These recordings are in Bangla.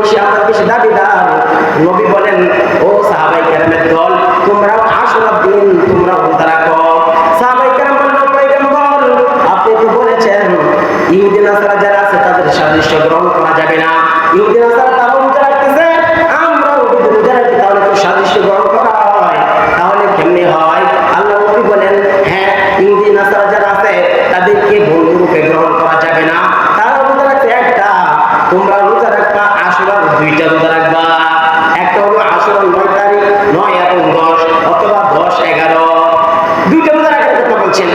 বেশি, আমরা বেশি দাবিদার। নবী বলেন, ও সাহাবায়ে কেরামের দল, তোমরাও আশুরার দিন তোমরা রোজা রাখো। সাহাবায়ে কেরাম বললেন, পয়গম্বর আপনি তো বলেছেন ইহুদি নাসারা যারা আছে তাদের সাদৃশ্য গ্রহণ করা যাবে না। ইহুদি নাসারা তারা রোজা রাখতেছে, আমরাও যদি রোজা রাখি তাহলে তো সাদৃশ্য গ্রহণ করা হয়, তাহলে কেমনে হয়? আল্লাহ নবী বলেন, হ্যাঁ ইহুদি নাসারা যারা আছে তাদেরকে বন্ধুরূপে গ্রহণ করা যাবে না। তারা রোজা রাখছে একটা, তোমরা রোজা রাখবা আশুরার দুইটা রোজা রাখবা। একটা হলো আশুরার 9 তারিখ, 9 এবং 10, অথবা 10, 11, দুইটা রোজা রাখার কথা বলছেন।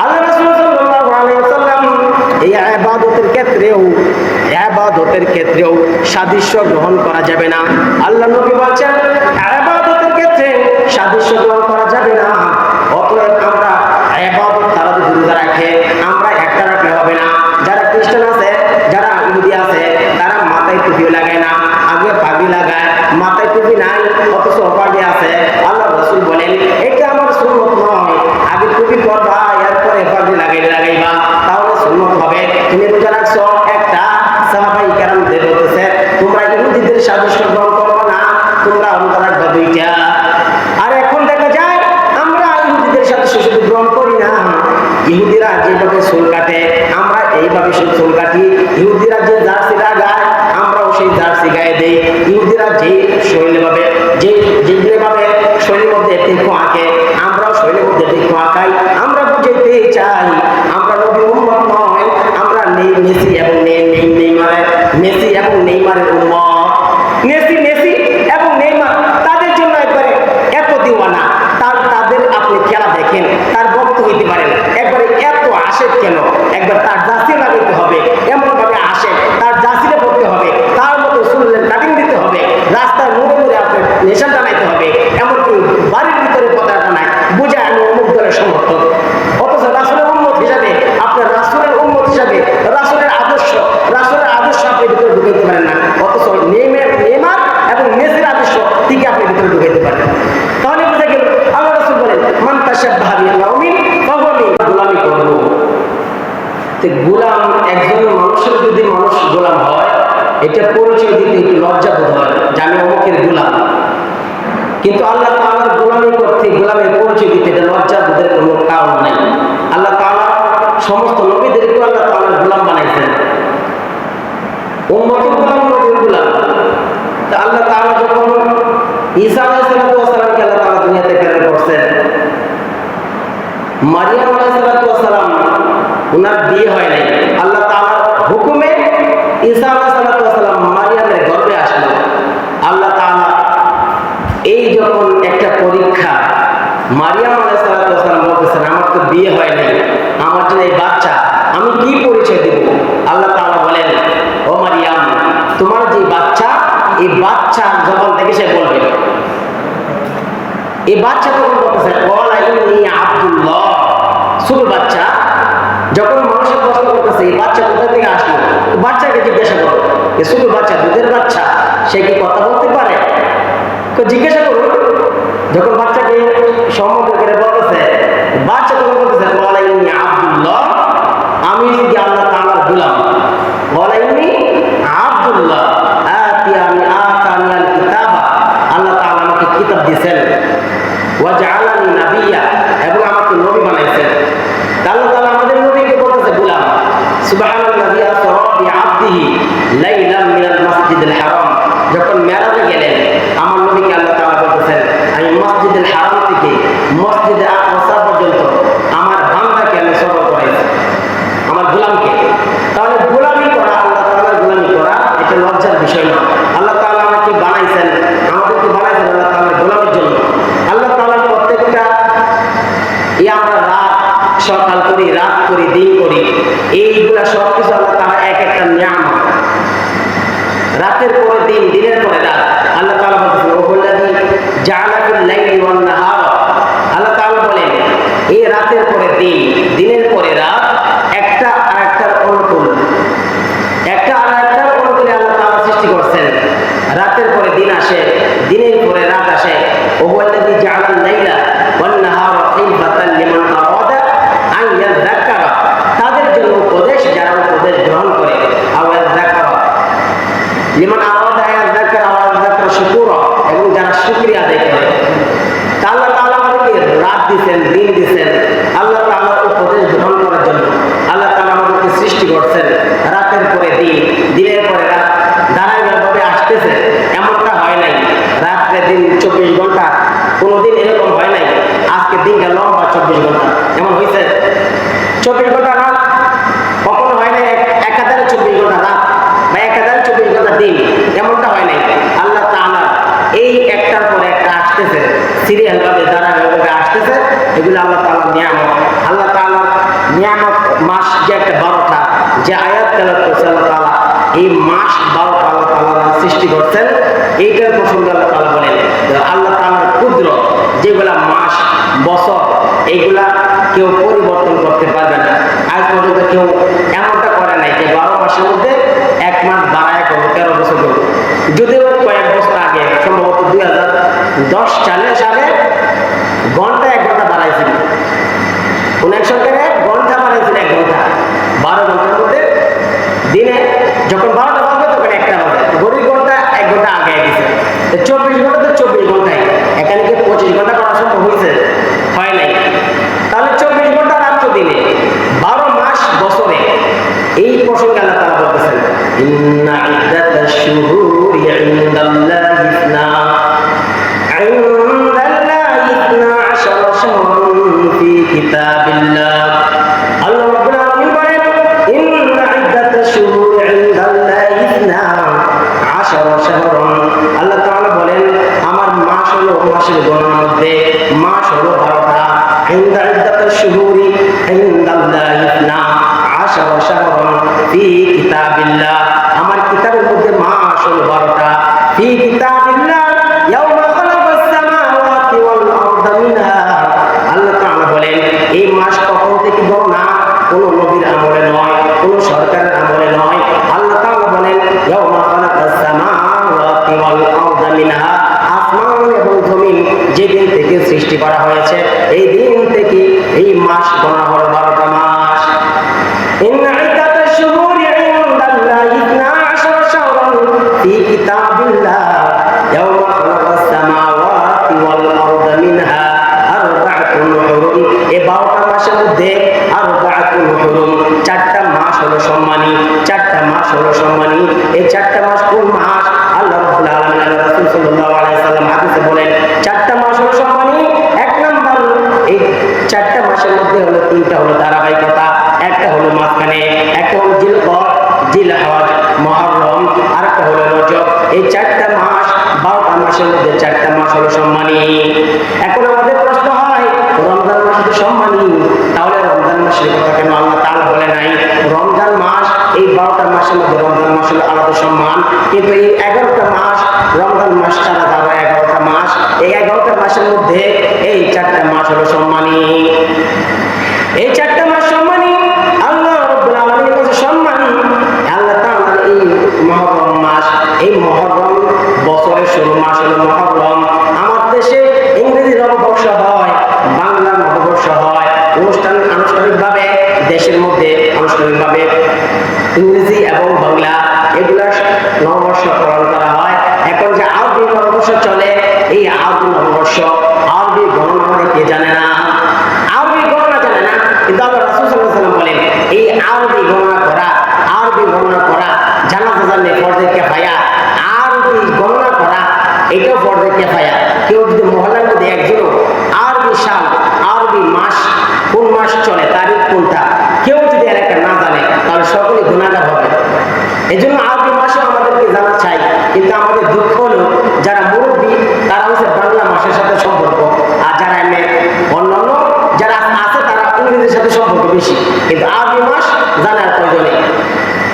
আল্লাহ রাসূল সাল্লাল্লাহু আলাইহি ওয়াসাল্লাম এই ইবাদতের ক্ষেত্রেও সাদৃশ্য গ্রহণ করা যাবে না। আল্লাহ নবী বলছেন ইবাদতের ক্ষেত্রে সাদৃশ্য গ্রহণ করা যাবে না। অতএব আমরা ইবাদত তারা যদি রোজা রাখে আমরা একটা রাখলে হবে না। যারা খ্রিস্টান আছে, যারা ইহুদি আছে, তারা মাথায় টুপি লাগায় না, আগে পাগড়ি লাগায়, মাথায় টুপি নাই অথচ পাগড়ি আছে। আল্লাহ রাসূল বলেন এটা আমার সুন্নাত নয়, আগে টুপি পরবা এরপরে পাগড়ি লাগাইবা, তাহলে সুন্নাত হবে। তুমি রোজা রাখছো একটা, সাহাবায়ে কেরামদের বলতেছে তোমরা ইহুদিদের সাদৃশ্য গ্রহণ করবে না, তোমরা রোজা রাখবা দুইটা। আর এখন দেখা যায় আমরা ইহুদিদের সাদৃশ্য শুধু গ্রহণ করি না, ইহুদিরা যেভাবে চুল কাটে আমরা এইভাবে চুল কাটি, ইহুদিরা যে জার্সি গায় আমরাও সেই জার্সি গায়ে দেই, ইহুদিরা যে শৈলীভাবে যেভাবে শৈলীর মধ্যে টেকো আঁকে আমরাও শৈলীর মধ্যে টেকো আঁকাই। আমরা বুঝাইতে চাই আমরা নবীর উম্মত নয়, আমরা মেসি এবং নেইমারের উম্মত। মেসি এবং নেইমার তাদের জন্য একবারে এত দিওয়ানা, তাদের আপনি খেলা দেখেন, তার ভক্ত হইতে পারেন, একবারে এত আশেক কেন? একবার তার জার্সি লাগাইতে হবে, এমন ভাবে আশেক তার জার্সিটা পড়তে হবে, তার মতো চুলের কাটিং দিতে হবে, রাস্তায় মোড়ে আপনার নেশা টানাইতে হবে, এমনকি বাড়ির ভিতরে কথাটা নাই বুঝে আমি অমুক দলের সমর্থক। অথচ রাসূলের উম্মত হিসাবে আপনার রাসূলের উম্মত হিসাবে রাসূলের আদর্শ আপনি ভিতরে ঢুকাইতে পারেন না, অথচ নেইমার এবং মেসির আদর্শ ঠিক আপনি ভিতরে ঢুকাইতে পারেন। তাহলে বুঝে গেল আল্লাহ রাসূল বলেন মান তাশাব্বাহা বিকাউমিন ফাহুয়া মিনহুম। গোলামি করব, তো গোলাম একজন মানুষের যদি মানুষ গোলাম হয় এটা পরিচয় দিতে একটু লজ্জা বোধ হয় যে আমি অমুকের গোলাম, কিন্তু আল্লাহ তাআলার গোলামি করতে, গোলামের পরিচয় দিতে এটা লজ্জা বোধের কোনো কারণ নাই। আল্লাহ তাআলা সমস্ত নবীদেরকে আল্লাহ তাআলার গোলাম বানাইছেন, উম্মতের গোলাম নবীর গোলাম। তা আল্লাহ তাআলা যখন ঈসা আলাইহিস সালামকে আল্লাহ তাআলা দুনিয়াতে প্রেরণ করছেন, মারিয়াম আলাইহিস সালাম ওনার বিয়ে হয় নাই, আল্লাহ তাআলার হুকুমে ঈসা আলাইহিস সালাম মারিয়ামের গর্ভে আসলো। আল্লাহ তাআলা এই যখন একটা পরীক্ষা, মারিয়াম আলাইহিস সালাম বলতেছেন আমার তো বিয়ে হয় নাই, আমার জন্য এই বাচ্চা আমি কি পরিচয় দেব? আল্লাহ তাআলা বলেন ও মারিয়াম তোমার যে বাচ্চা, এই বাচ্চা যখন থেকে সে বলবে, এই বাচ্চা তখন বলতেছে ওয়ালা ইন্নী আব্দুল্লাহ, ছোট বাচ্চা যখন মানুষের প্রশ্ন করতেছে এই বাচ্চা কোথা থেকে আসলো, বাচ্চাকে জিজ্ঞাসা করো, এ ছোট বাচ্চা দুধের বাচ্চা সে কি কথা বলতে পারে? তো জিজ্ঞাসা করুন। যখন বাচ্চাকে সম্বোধন করে বলতেছে, বাচ্চা তখন বলতেছে ওয়ালা ইন্নী আব্দুল্লাহ, আমি যদি আল্লাহ তাআলার গোলাম, ওয়ালা ইন্নী আব্দুল্লাহ আতানিয়াল কিতাবা, আল্লাহ তাআলা আমাকে কিতাব দিয়েছেন, ওয়া জাআলানি নাবিয়্যা, এবং আমাকে নবী বানাইছেন। আল্লাহ তাআলা আমাদের নবীকে বলতেছে গোলাম। সুবহানাল্লাযী আসরা বিআবদিহি লাইলাম মিনাল মাসজিদিল হারাম, যখন মেরাজে গেলেন আমার নবীকে আল্লাহ তাআলা বলতেছেন আমি মসজিদুল হারাম থেকে মসজিদে আকসা পর্যন্ত আমার বান্দাকে আমি সফর করাইছি, আমার গোলামকে। তাহলে গোলামি করা, আল্লাহ তাআলার গোলামি করা এটা লজ্জার বিষয় না। আল্লাহ তাআলা আমাকে বানাইছেন, আমাদেরকে বানাইছেন আল্লাহ তাআলার গোলামের জন্য। আল্লাহ তাআলার প্রত্যেকটা আমরা রাত সকাল করি, রাত করি, দিন করি, এইগুলা সবকিছু আল্লাহ তাআলা এক একটা নিয়ামত, রাতের পরে দিন, দিনের পরে রাত। আল্লাহ তাআলা বলতেছেন ওয়াল্লাযী জাআলা ফিল লাইলি ওয়ান নাহার, আল্লাহ তাআলা বলেন এই রাতের পরে দিন, দিনের পরে রাত, একটা আরেকটার অনুকূল, একটা আরেকটার অনুকূলে আল্লাহ তাআলা সৃষ্টি করছেন। রাতের পরে দিন আসে, দিনের পরে রাত আসে। ওয়াল্লাযী জাআলা লাইলা ওয়ান নাহারা খিলফাতান লিমান আরাদা আন ইয়াযাক্কারা, তাদের জন্য উপদেশ যারা উপদেশ গ্রহণ করে, আও ইয়াযাক্কারা লিমান লিমান আরাদা আয়াযাক্কারা ওয়া যাক্কারা শুকুরা, এবং যারা শুকরিয়া আদায় করে। আল্লাহ তাআলা আমাদেরকে রাত দিয়েছেন, দিন দিয়েছেন আল্লাহ তাআলার উপদেশ গ্রহণ করার জন্য। আল্লাহ তাআলা আমাদেরকে সৃষ্টি করছেন রাতের পরে দিন, দিনের পরে রাত ধারাবাহিকভাবে আসতেছে। এমনটা হয় নাই রাত্রে দিন 24 ঘন্টা, কোনোদিন এরকম হয় নাই। আজকে দিনটা লম্বা 24 ঘন্টা, এমন হয়েছে 24 ঘন্টা রাত, কখনো হয় নাই একাধারে 24 ঘন্টা রাত বা একাধারে 24 ঘন্টা দিন, এমনটা হয় নাই। আল্লাহ তাআলা এই একটার পর একটা আসতেছে, সিরিয়াল ভাবে ধারাবাহিকভাবে আসতেছে। এগুলো আল্লাহ তাআলার নিয়ামত। আল্লাহ তাআলার নিয়ামত মাস যে একটা 12টা, যে আয়াত তেলাওয়াত করছে আল্লাহ তাআলা, এই মাস 12টা আল্লাহ তাআলা সৃষ্টি করছেন। এইটার প্রসঙ্গে আল্লাহ তাআলা বলেন আল্লাহ তাআলার কুদরত, যেগুলা মাস বছর এইগুলা কেউ পরিবর্তন করতে পারবে না। আজ পর্যন্ত কেউ এমনটা করে নাই যে 12 মাসের মধ্যে এক মাস বাড়ায় করবো, 13 বছর করবো। যদিও কয়েক বছর আগে সম্ভবত 2010 সালে ঘন্টা 1 ঘন্টা বাড়াইছিল, কোন এক সরকারে ঘন্টা বাড়াইছিল 1 ঘন্টা, 12 ঘন্টার মধ্যে দিনে যখন 12টা বাজবে তখন 1টা বাজে, ঘড়ির ঘন্টা 1 ঘন্টা আগে গেছে। 24 ঘন্টা তো 24 ঘন্টায়, এখানে কি 25 ঘন্টা করা সম্ভব হয়েছে? হয় নাই। তাহলে 24 ঘন্টা রাত্র দিনে, 12 মাস বছরে। এই প্রসঙ্গে আল্লাহ তাআলা বলতেছেন ইন্না ইদ্দাতাশ শুহুরি ইনদাল্লাহি ইসনা আশারা শাহরান ফি কিতাবিল্লাহ। আল্লাহ রাব্বুল আলামিন বলেন ইন্না ইদ্দাতাশ শুহুরি ইনদাল্লাহি ইসনা আশারা শাহরান। আল্লাহ তাআলা বলেন আমার মাস হলো, মাসের গণনার মধ্যে মাস হলো 12টা। ইন্দা ইদ্দাতাশ শুহুরি ইনদাল্লাহি ইসনা আশারা শাহরান ফি কিতাবিল্লাহ। আমার কিতাবের মধ্যে মাস হলো 12টা। ফি কিতাবিল্লাহ ইয়াউমা খালাকাস সামাওয়াতি ওয়াল আরদা মিনহা। আল্লাহ তাআলা বলেন এই মাস কখন থেকে গণনা, কোন নবীর আমলে নয়, কোন সরকারের আমলে নয়। আল্লাহ তাআলা বলেন ইয়াউমা খালাকাস সামাওয়াতি ওয়াল আরদা মিনহা, আসমান এবং জমিন যেদিন থেকে সৃষ্টি করা হয়েছে এই দিন থেকে এই মাস গণনা হলো 12টা মাস। ইন্না ইদ্দাতাশ শুহুরি ইনদাল্লাহি ইসনা আশারা শাহরান ফি কিতাবিল্লাহ ইয়াউমা খালাকাস সামাওয়াতি ওয়াল আরদা মিনহা আরবা'তুন হুরুম। এই 12টা মাসের মধ্যে আরবা'তুন হুরুম, 4টা মাস হলো সম্মানী, 4টা মাস হলো সম্মানী। এই 4টা মাস কোন মাস? আল্লাহ রাব্বুল আলামিন আল্লাহ রাসূল সাল্লাল্লাহু আলাইহি সাল্লাম হাদিসে বলেন 4টা মাস হলো সম্মানী। এক নাম্বার, এই 4টা মাসের মধ্যে হলো 3টা হলো ধারাবাহিকতা, একটা হলো মাঝখানে, একটা হলো জিলকদ, জিলহজ, মুহররম, আরেকটা হলো রজব। এই 4টা মাস, 12টা মাসের মধ্যে 4টা মাস হলো সম্মানী। এখন আমাদের প্রশ্ন হয় রমজান মাস তো সম্মানী, তাহলে রমজান মাসের কথা কেন আল্লাহ তাআলা বলে নাই? রমজান মাস এই 12টা মাসের মধ্যে রমজান মাস হলো আলাদা সম্মান, কিন্তু এই 11টা মাস, রমজান মাস ছাড়া যারা 11টা মাস, এই 11টা মাসের মধ্যে এই 4টা মাস হলো সম্মানী। এই 4টা মাস সম্মানী, আল্লাহ রাব্বুল আলামিনের কাছে সম্মানী। আল্লাহ তাআলা এই মুহররম মাস, এই মুহররম বছরের শুরু মাস হলো মুহররম। আমার দেশে ইংরেজি নববর্ষ হয়, বাংলা নববর্ষ হয়। আনুষ্ঠানিকভাবে দেশের মধ্যে আনুষ্ঠানিকভাবে ইংরেজি এবং বাংলা এগুলা নববর্ষ পালন করা হয়। এখন যে আরবি নববর্ষ চলে, এই আরবি নববর্ষ, আরবি গণনা মানে কে জানে না? আরবি গণনা জানে না, কিন্তু আল্লাহ রাসূল সাল্লাল্লাহু আলাইহি ওয়াসাল্লাম বলেন এই আরবি গণনা করা, আরবি গণনা করা জানাজা জানলে ফরজে কিফায়া, আরবি গণনা করা এটাও ফরজে কিফায়া। কেউ যদি মহল্লার মধ্যে একজনও আরবি সাল, আরবি মাস কোন মাস চলে, তারিখ কোনটা, কেউ যদি এলাকা না জানে তাহলে সকলে গুনাহগার হবে। এই জন্য আরবি মাসও আমাদেরকে জানা চাই। কিন্তু আমাদের দুঃখ হলো যারা মুরব্বী তারা হচ্ছে বাংলা মাসের সাথে সম্পর্ক, আর যারা এমনি অন্যান্য যারা আছে তারা ইংরেজির সাথে সম্পর্ক বেশি, কিন্তু আরবি মাস জানার প্রয়োজন নেই।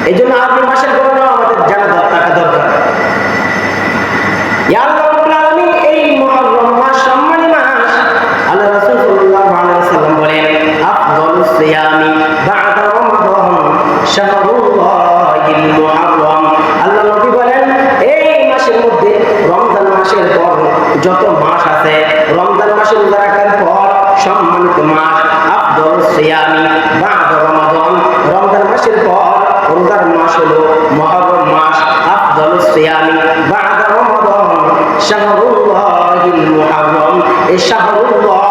এই জন্য আরবি মাসের গণনাও আমাদের জানা থাকা দরকার। আল্লাহ রাব্বুল আলামিন এই সিয়ামি বা'দা রমাদান শাহরুল্লাহিল মুহাররম। এই শাহরুল্লাহ,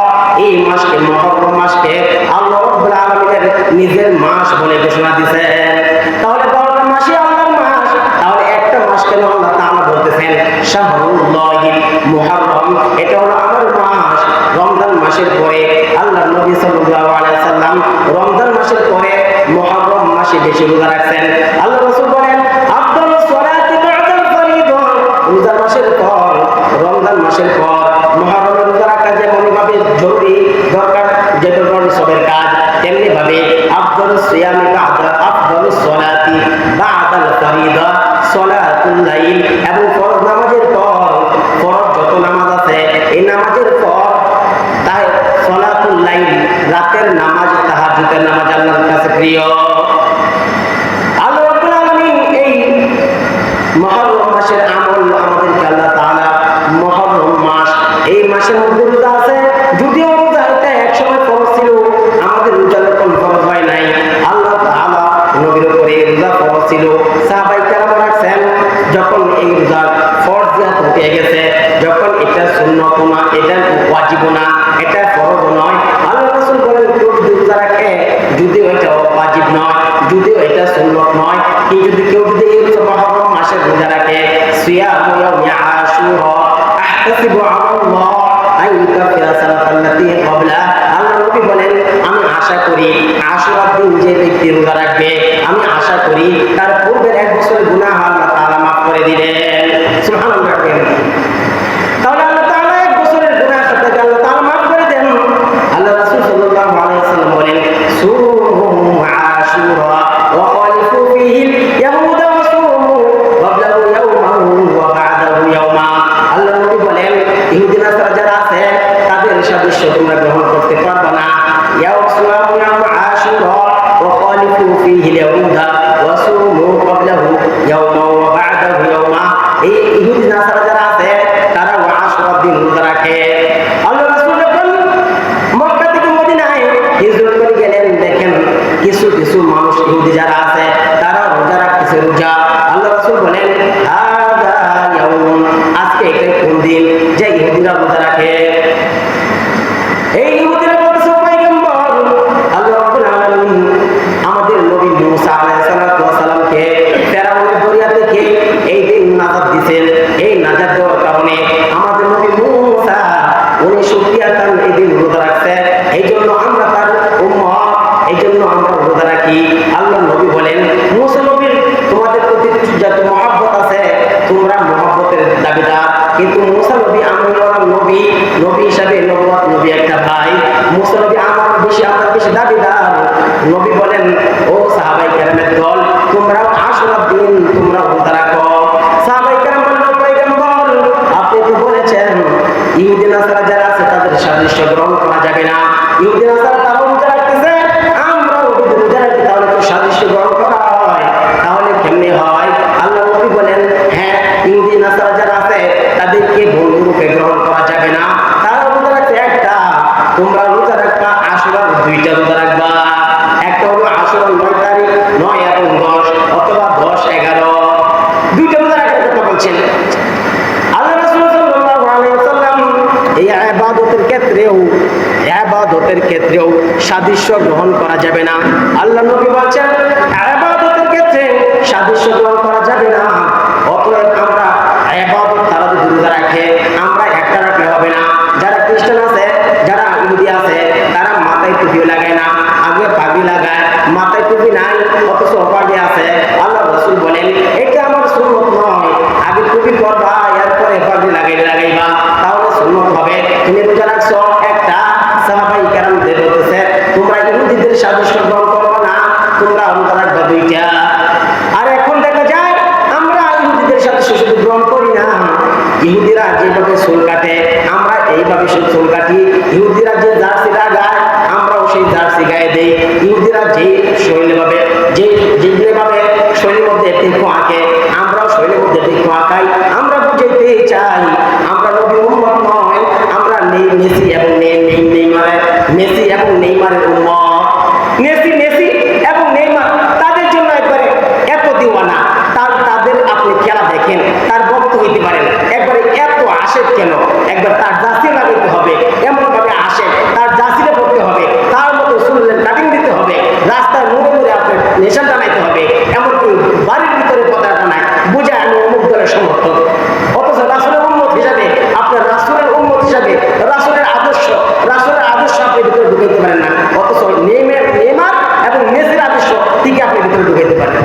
এই মাসকে, মুহররম মাসকে আল্লাহ রাব্বুল আলামিনের নিজের মাস বলে ঘোষণা দিয়েছেন। তাহলে 12টা মাসই আল্লাহর মাস, তাহলে একটা মাস কেন আল্লাহ তাআলা বলতেছেন শাহরুল্লাহিল মুহাররম? এটা হলো আমার মাস। রমজান মাসের পরে আল্লাহর নবী সাল্লাল্লাহু আলাইহি সাল্লাম রমজান মাসের পরে মুহররম মাসে বেশি রোজা রাখছেন। আল্লাহ রাসূল বলেন আফদালুস সালাতি বা'দাল ফরিদা। রোজা মাসের পর, রমজান মাসের পর মুহররমের রোজা রাখা যেমন ভাবে জরুরি দরকার, যেটা সবের কাজ, তেমনি ভাবে আফদালুস সিয়ামি বা'দা আফদালুস সালাতি বা'দাল ফরিদা সালাতুল লাইল, এবং ফরজ নামাজের পর, ফরজ যত নামাজ আছে এই নামাজের পর তাই সালাতুল লাইল, রাতের নামাজ, তাহাজ্জুদের নামাজ আল্লাহর কাছে প্রিয়। আল্লাহ রাব্বুল আলামিন এই মুহররম মাসের আমল আমাদেরকে আল্লাহ তাআলা, মুহররম মাস, এই মাসের মধ্যে রোজা আছে। যদিও রোজা এটা একসময় ফরজ ছিল, আমাদের রোজা যখন ফরজ হয় নাই, আল্লাহ তাআলা নবীর উপরে রোজা ফরজ ছিল, সাহাবায়ে কেরাম রাখছেন। যখন এই রোজা ফরজিয়াত হয়ে গেছে, যখন এটা সুন্নত না, এটা ওয়াজিব না, এটা ফরজ নয়, আল্লাহ রাসূল বলেন কেউ যদি রোজা রাখে, যদিও এটা ওয়াজিব নয়, যদিও এটা সুন্নত নয়, কিন্তু যদি কেউ যদি এই মুহররম মাসে রোজা রাখে, সিয়ামু ইয়াউমি আশুরা আহতাসিবু আলাল্লাহ আন ইউকাফিরা সানাতাল্লাতী ক্বাবলা। আল্লাহ নবী বলেন আমি আশা করি আশুরার দিন যে ব্যক্তি রোজা রাখবে, আমি আশা করি তার পূর্বের 1 বছরের গুনাহ আল্লাহ তাআলা মাফ করে দিবেন। সুবহানাল্লাহ। তাহলে আল্লাহ তাআলা 1 বছরের গুনাহ খাতাকে আল্লাহ তাআলা মাফ করে দেন। আল্লাহ রাসূল সাল্লাল্লাহু আলাইহি ওয়াসাল্লাম বলেন সুমু আশুরা ওয়া খালিফু ফীহি ইয়াহুদা ওয়া সুমু ক্বাবলাহু ইয়াওমান ওয়া বা'দাহু ইয়াওমা। আল্লাহ নবী বলেন ইহুদি নাসারা যারা আছে তাদের সাদৃশ্য তোমরা গ্রহণ করতে পারবে না। ইয়াউসুমু ইয়াউম আশুরা ওয়া খালিফু ফীহি ইয়াহুদা ওয়া সুমু ক্বাবলাহু ইয়াওমান ওয়া বা'দাহু ইয়াওমা। এই ইহুদি নাসারা যারা আছে তারা আশুরার দিন রোজা রাখে। আল্লাহ রাসূল যখন মক্কা থেকে মদিনায় হিজরত করে গেলেন, দেখেন কিছু কিছু মানুষ ইহুদি যারা আছে তারা রোজা রাখতেছে রোজা। আল্লাহ রাসূল বলেন হাযা ইয়াউম, আজকে এটা কোন দিন যে ইহুদিরা রোজা রাখে? এই ইহুদিরা বলতেছে পয়গম্বর আল্লাহ রাব্বুল আলামিন আমাদের নবী মুসা আলাইহিস সালামকে ফেরাউনের দরিয়া থেকে এই দিন নাজাত দিয়েছেন। এই নাজাত দেওয়ার কারণে আমাদের নবী মুসা উনি শুকরিয়াতান এই দিন রোজা রাখছে, এই জন্য আমরা তার উম্মত, এই জন্য আমরা রোজা রাখি। আল্লাহ নবী বলেন মুসা নবীর তোমাদের প্রতি যত মহব্বত আছে তোমরা মহব্বতের দাবিদার, কিন্তু মুসা নবী আমরা নবী, নবী হিসাবে নবুয়ত নবী একটা ভাই, মুসা নবী আমার বেশি দাবিদার। নবী বলেন ও সাহাবায়ে কেরামের দল, তোমরাও আশুরার দিন তোমরা রোজা রাখো। সাহাবায়ে কেরাম বললেন পয়গম্বর আপনি তো বলেছেন ইহুদি নাসারা যারা আছে তাদের সাদৃশ্য গ্রহণ করা যাবে না। ইহুদি নাসারা তারা রোজা রাখতেছে, আমরাও যদি রোজা রাখি তাহলে তো সাদৃশ্য গ্রহণ করা হয়, তাহলে কেমনে হয়? আল্লাহ নবী বলেন হ্যাঁ, ইহুদি নাসারা যারা আছে তাদেরকে বন্ধুরূপে গ্রহণ করা যাবে না। তারা রোজা রাখছে একটা, তোমরা রোজা রাখবা আশুরার 2টা রোজা রাখবা। একটা হলো আশুরার 9 তারিখ, 9 এবং 10, অথবা 10, 11, 2টা রোজা রাখার কথা বলছেন। আল্লাহ রাসূল সাল্লাল্লাহু আলাইহি ওয়াসাল্লাম এই ইবাদতের ক্ষেত্রেও সাদৃশ্য গ্রহণ করা যাবে না। আল্লাহ নবী বলেন ইবাদতের ক্ষেত্রে সাদৃশ্য গ্রহণ করা যাবে না। অতএব আমরা ইবাদত তারা যদি রোজা রাখে আমরা একটা রাখলে হবে না। যারা খ্রিস্টান আছে, যারা ইহুদি আছে, তারা মাথায় টুপি লাগায় না, আগে পাগড়ি লাগায়, মাথায় টুপি নাই অথচ পাগড়ি আছে। আল্লাহ রাসূল বলেন এটা আমার সুন্নত নয়, আগে টুপি পরবা এরপরে পাগড়ি লাগাইবা, তাহলে সুন্নত হবে। তুমি রোজা রাখছো একটা, সাহাবায়ে কেরাম বলতেছে তোমরা ইহুদিদের সাদৃশ্য গ্রহণ করবে না, তোমরা রোজা রাখবা 2টা। আর এখন দেখা যায় আমরা ইহুদিদের সাদৃশ্য শুধু গ্রহণ করি না, ইহুদিরা যেভাবে চুল কাটে আমরা এইভাবে চুল কাটি, ইহুদিরা যে জার্সি গায় আমরাও সেই জার্সি গায়ে দেই, ইহুদিরা যে শৈলীভাবে শৈলীর মধ্যে টিকু আঁকে আমরাও শৈলীর মধ্যে টিকু আঁকাই। আমরা বুঝাইতে চাই আমরা নবীর উম্মত নয়, আমরা মেসি এবং নেইমারের উম্মত। মেসি এবং নেইমার তাদের জন্য একবারে এত দিওয়ানা, তাদের আপনি খেলা দেখেন, তার একবার তার জাসি লাগাইতে হবে, এমন ভাবে আসে তার জাসিটা পড়তে হবে, তার মতো চুলের কাটিং দিতে হবে, রাস্তায় মোড়ে মোড়ে আপনার নেশান টানাইতে হবে, এমনকি বাড়ির ভিতরে পতাকা নাই বুঝে আমি অমুক দলের সমর্থক। অথচ রাসূলের উম্মত হিসাবে আপনার রাসূলের উম্মত হিসাবে রাসূলের আদর্শ আপনি ভিতরে ঢুকাইতে পারেন না, অথচ নেইমার এবং মেসির আদর্শ ঠিক আপনি ভিতরে ঢুকাইতে পারেন।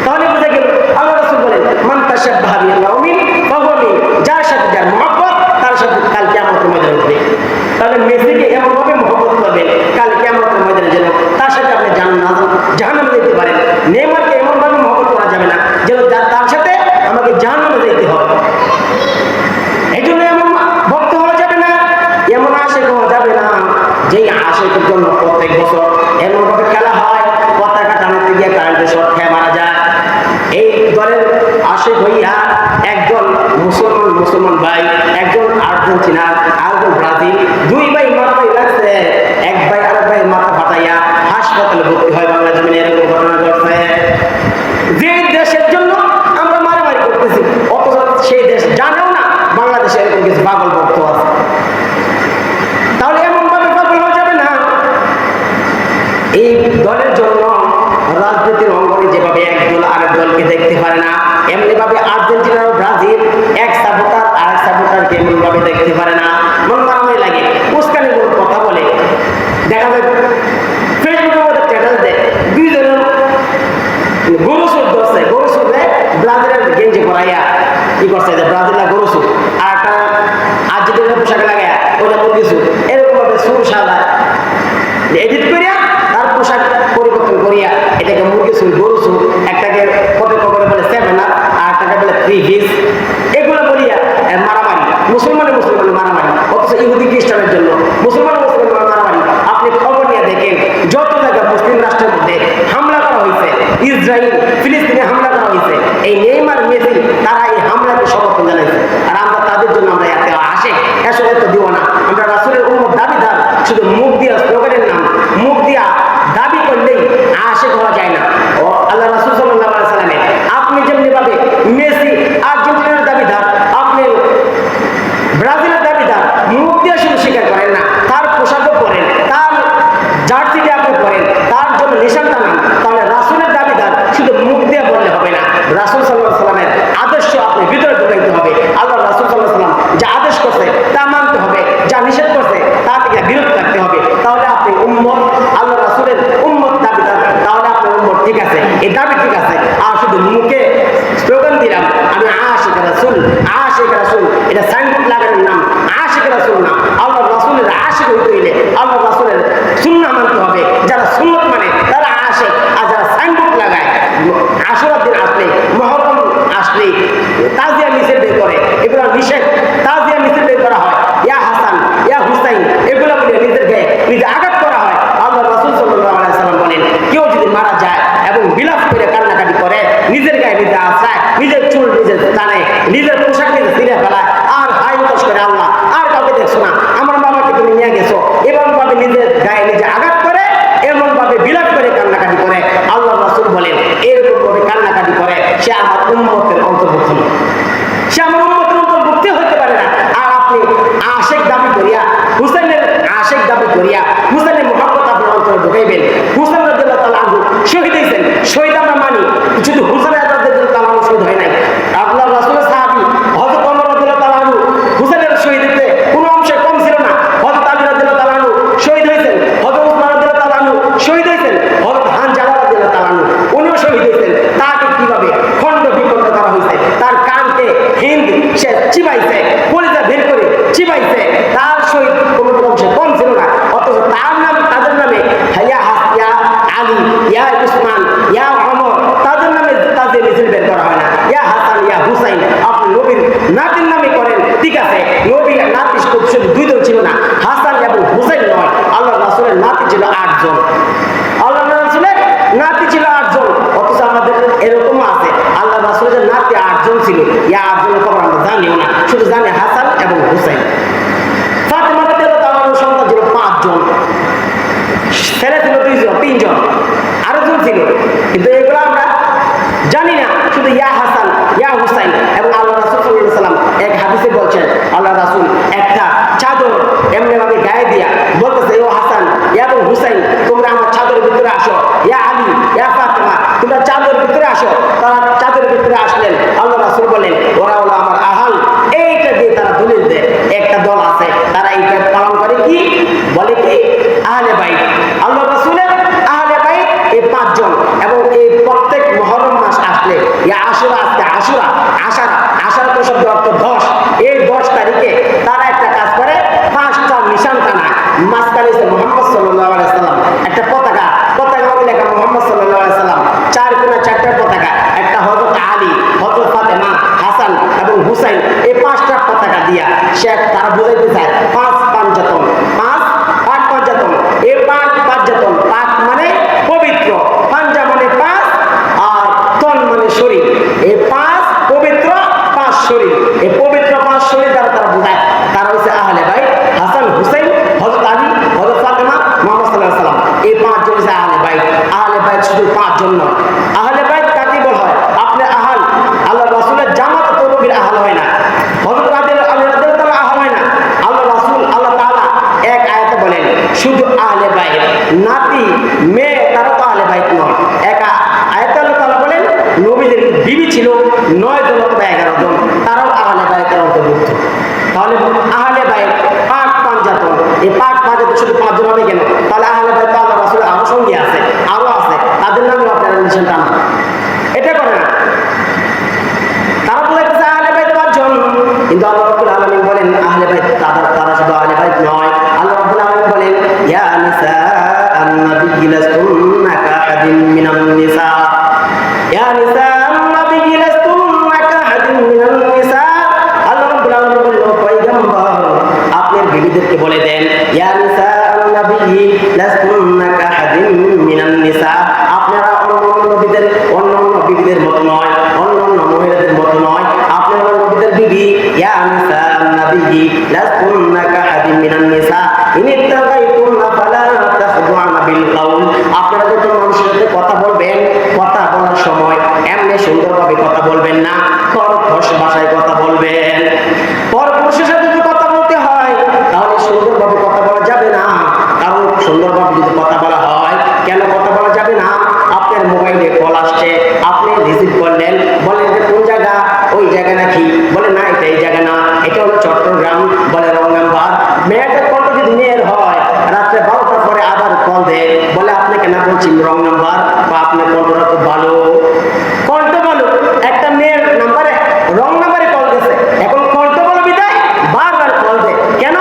তাহলে বুঝে গেল আল্লাহ রাসূল বলেন মান তাশাব্বাহা বিকাউমিন ফাহুয়া মিনহুম, যার সাথে যার মহব্বত তার সাথে কাল কিয়ামতের ময়দানে উঠবে। তাহলে মেসিকে এমন ভাবে মহব্বত করবেন কাল কিয়ামতের ময়দানে যেন তার সাথে আপনি জাহান্নামে যেতে পারেন। নেইমারকে এমন ভাবে মহব্বত করা যাবে না যেন তার সাথে আমাকে জাহান্নামে যেতে হবে। এই জন্য এমন ভক্ত হওয়া যাবে না, এমন আশিক হওয়া যাবে না যেই আশিকের জন্য প্রত্যেক বছর এমন ভাবে খেলা হয় পতাকা টানাতে গিয়ে কারেন্টের শর্ট খেয়ে মারা যায়। এই দলের আশিক হইয়া একজন মুসলমান ভাই, একজন আর্জেন্টিনা, আরেকজন ব্রাজিল, দুই ভাই মাথায় লাগছে, এক ভাই আরেক ভাই মাথা ফাটাইয়া হাসপাতালে ভর্তি হয়। বাংলা জমিনে এরকম ঘটনা ঘটছে। যে দেশের জন্য আমরা মারামারি করতেছি অথচ সেই দেশ জানেও না বাংলাদেশে এরকম কিছু পাগল ভক্ত আছে। তাহলে এমন ভাবে পাগল হওয়া যাবে না। এই দলের জন্য রাজনীতির অঙ্গনে যেভাবে এক দল আরেক দলকে দেখতে পারে না, এমনি ভাবে আর্জেন্টিনা ও ব্রাজিল এক সাপোর্টার আরেক সাপোর্টারকে এমন ভাবে দেখতে পারে না। মন মারামারি লাগে, উস্কানি বলে কথা বলে, দেখা যায় ফেসবুকের মধ্যে স্ট্যাটাস দেয় দুইজনের গরু সুদ ধরছে, গরু সুদে ব্রাজিলের গেঞ্জি পরাইয়া কি করছে যে ব্রাজিলের গরু সুদ, আর একটা আর্জেন্টিনার পোশাক লাগাইয়া ওটা মুরগি সুদ, এরকম ভাবে সুর সাদা এডিট করিয়া তার পোশাক পরিবর্তন করিয়া এটাকে মুরগি সুদ, গরু সুদ, একটাকে কপি করে বলে 7 আপ, আর একটাকে বলে 3 হিস, এগুলো বলিয়া মারামারি, মুসলমানে মারামারি। অথচ ইহুদি খ্রিস্টানের জন্য মুসলমান মারামারি। আপনি খবর নিয়ে দেখেন যত জায়গায় মুসলিম রাষ্ট্রের মধ্যে হামলা করা হয়েছে, ইসরায়েল ফিলিস্তিনে হামলা করা হয়েছে, এই নেইমার মেসি তারা এই হামলাকে সমর্থন জানাইছে। আর আমরা তাদের জন্য আমরা এত আশিক আসলে তো দিব না। আমরা রাসূলের উম্মত দাবিদার, শুধু মুখ দিয়া স্লোগানের নাম মুখ দিয়া দাবি করলেই আশিক হওয়া যায় না। ও আল্লাহ রাসূল সাল্লাল্লাহু আলাইহি ওয়াসাল্লাম আপনি যেমনি ভাবে মেসি আর্জেন্টিনার দাবিদার, আপনি ব্রাজিলের দাবিদার, মুখ দিয়ে শুধু স্বীকার করেন না, তার পোশাকও পরেন, তার জার্সিটা আপনি পরেন, তার জন্য নিশান টানান, তাহলে রাসূলের দাবিদার শুধু মুখ দিয়ে বললে হবে না। রাসূল সাল্লাল্লাহু আলাইহি ওয়াসাল্লামের আদর্শ আপনি ভিতরে ঢুকাইতে হবে। আল্লাহ রাসূল সাল্লাল্লাহু আলাইহি ওয়াসাল্লাম যা আদেশ করছে তা মানতে হবে, যা নিষেধ করছে তা থেকে বিরত থাকতে হবে। তাহলে আপনি উম্মত, আল্লাহ রাসূলের উম্মত দাবিদার, তাহলে আপনার উম্মত ঠিক আছে, এই দাবি ঠিক আছে। আর শুধু মুখে স্লোগান দিলাম আমি আশিক রাসূল, এটা সাইনবোর্ড লাগানোর নাম, আশিক রাসূল না। আল্লাহ রাসূলের আশিক হইতে হইলে আল্লাহ রাসূলের সুন্নাহ মানতে হবে। যারা সুন্নত মানে তারা আশিক, আর যারা সাইনবোর্ড লাগায় আশুরার দিন আসলে, মুহররম আসলে তাজিয়া মিছিল বের করে, এগুলো নিষেধ। তাজিয়া মিছিল বের করা হয়, ইয়া হাসান ইয়া হুসাইন, এগুলো বলে নিজের গায়ে নিজে আঘাত করা হয়। আল্লাহ রাসূল সাল্লাল্লাহু আলাইহি ওয়াসাল্লাম বলেন কেউ যদি মারা যায় এবং বিলাপ করে কান্নাকাটি করে, নিজের গায়ে নিজে আশ্রায়, নিজের চুল নিজে টানে, নিজের পোশাক নিজে ছিঁড়ে ফেলায়, আর হাই উতাস করে আল্লাহ আর কাউকে দেখছো না, আমার বাবাকে তুমি নিয়ে গেছো, এমন ভাবে নিজের গায়ে নিজে আঘাত করে, এমন ভাবে বিলাপ করে কান্নাকাটি করে, আল্লাহ রাসূল বলেন এরকম ভাবে কান্নাকাটি করে সে আমার উম্মতের অন্তর্ভুক্ত নয়, সে আমার উম্মতের অন্তর্ভুক্ত হতে পারে না। আর আপনি আশিক দাবি করিয়া, হুসাইনের আশিক দাবি করিয়া হুসাইনের মুহাব্বত আপনার অন্তরে ঢুকাইবেন। হুসাইন রাদিয়াল্লাহু তাআলা আনহু শহীদ হয়েছেন, শহীদ আমরা মানি, শুধু হুসাইন রাদিয়াল্লাহু তাআলা আনহু শহীদ হয় নাই। আল্লাহ রাসূলের সাহাবী হযরত ওমর রাদিয়াল্লাহু তাআলা আনহু হুসাইনের শহীদতে কোনো অংশে কম ছিল না। হযরত আলী রাদিয়াল্লাহু তাআলা আনহু শহীদ হয়েছেন, হযরত উসমান রাদিয়াল্লাহু তাআলা আনহু শহীদ হয়েছেন, হযরত হানজালা রাদিয়াল্লাহু তাআলা আনহু উনিও শহীদ হয়েছেন। তাকে কিভাবে খণ্ড বিখণ্ড করা হয়েছে, তার কানকে হিন্দ সে চিবাইছে, কলিজা বের করে চিবাইছে, তার শহীদ কোনো অংশে কম ছিল না। অথচ তার নাম, তাদের নামে ইয়া আলী, ইয়া উসমান, ইয়া ওমর, তাদের নামে তাদের মিছিল বের করা হয় না। ইয়া হাসান, ইয়া হুসাইন, আপনি নবীর নাতির নামে করেন, ঠিক আছে, নবীর নাতি শুধু 2 জন ছিল না, হাসান এবং হুসাইন নয়, আল্লাহ রাসূলের নাতি ছিল 8 জন, আল্লাহ রাসূলের নাতি ছিল 8 জন। অথচ আমাদের এরকম আছে আল্লাহ রাসূলের নাতি 8 জন ছিল, ইয়া 8 জনের খবর আমরা জানিও না। 17 শব্দ অর্থ 10। এই 10 তারিখে তারা একটা কাজ করে, 5টা নিশান টানায়। মাঝখানে মুহাম্মদ সাল্লাল্লাহু আলাইহি সাল্লাম একটা পতাকা, পতাকার মধ্যে লেখা মুহাম্মদ সাল্লাল্লাহু আলাইহি সাল্লাম, 4 কোণা 4টা পতাকা, একটা হযরত আলী, হযরত ফাতেমা, হাসান এবং হুসাইন, এই 5টা পতাকা দিয়া সে তারা বুঝাইতে চায় 5 পাঞ্জাতন, 5 পাক পাঞ্জাতন। এই পাক পাঞ্জাতন, পাক মানে পবিত্র, পাঞ্জা মানে 5 আর তন মানে শরীর। এই 5 পবিত্র, 5 শরীর। এই পবিত্র 5 শরীর দ্বারা তারা বোঝায় তারা হচ্ছে আহলে বাইত, হাসান হুসাইন, হযরত আলী, হযরত ফাতেমা, মুহাম্মদ সাল্লাল্লাহু আলাইহি সাল্লাম। এই 5 জন হচ্ছে আহলে বাইত। আহলে বাইত শুধু 5 জন নয়। আহলে বাইত কাকে বলা হয়? আপনি আহল, আল্লাহ রাসূলের জামাত তো নবীর আহল হয় না, হযরত আলী রাদিয়াল্লাহু তাআলা আহল হয় না। আল্লাহ রাসূল আল্লাহ তাআলা এক আয়াতে বলেন শুধু আহলে বাইত, নাতি মেয়ে তারা তো আহলে বাইত নয়। এক আয়াতে আল্লাহ তাআলা বলেন নবীদের বিবি ছিল 9 জন অথবা 11 জন, তারাও আহলে বাইতের অন্তর্ভুক্ত। তাহলে আহলে বাইত পাক পাঞ্জাতন, এই পাক পাঞ্জাতন শুধু 5 জন হবে কেন? তাহলে আহলে বাইত আল্লাহ রাসূলের আরো সঙ্গী আছে, আরো আছে, তাদের নামে আপনারা নিশান টানান। এটা করে না, তারা বলেছে আহলে বাইত 5 জন, কিন্তু আল্লাহ রাব্বুল আলামিন বলেন আহলে বাইত তারা শুধু আহলে বাইত নয়। আল্লাহ রাব্বুল আলামিন বলেন ইয়া নিসা আন-নাবিয়্যি লাস্তুন্না কাআহাদিন মিনান নিসা, ইয়া নিসা আন-নাবিয়্যি লাস্তুন্না কাআহাদিন মিনান নিসা। আল্লাহ রাব্বুল আলামিন বলেন পয়গম্বর আপনার বিবিদেরকে বলে দেন ইয়া নিসা আন-নাবিয়্যি লাস্তুন্না কাআহাদিন মিনান নিসা, আপনারা অন্যান্য বিবিদের মতো নয়, অন্যান্য মহিলাদের মতো নয়, আপনারা নবীদের বিবি। ইয়া নিসা আন-নাবিয়্যি লাস্তুন্না কাআহাদিন মিনান নিসা ইন ইত্তাকাইতুন্না ফালা তাখদুআনা বিল কাউল। আপনারা যখন মানুষের সাথে কথা বলবেন, কথা বলার সময় এমনি সুন্দরভাবে কথা বলবেন না, কর্কশ ভাষায় কথা বলবেন। পরপুরুষের সাথে যদি কথা বলতে হয় তাহলে সুন্দরভাবে কথা বলা যাবে না, কারণ সুন্দরভাবে যদি কথা বলা হয়, কেন কথা বলা যাবে না? আপনার মোবাইলে কল আসছে, আপনি রিসিভ করলেন, বলেন যে কোন জায়গা? ওই জায়গা নাকি? বলে না এটা এই জায়গা না, এটা হলো চট্টগ্রাম। বলে রং নাম্বার। মেয়েটার কলটা যদি মেয়ের হয়, রাত্রে 12টার পরে আবার কল দেয়, বলে আপনাকে না বলছি রং নাম্বার, বা আপনার কলটা খুব ভালো, কলটা ভালো, একটা মেয়ের নাম্বারে রং নাম্বারে কল গেছে, এখন কলটা ভালো বিদায় বারবার কল দেয় কেন?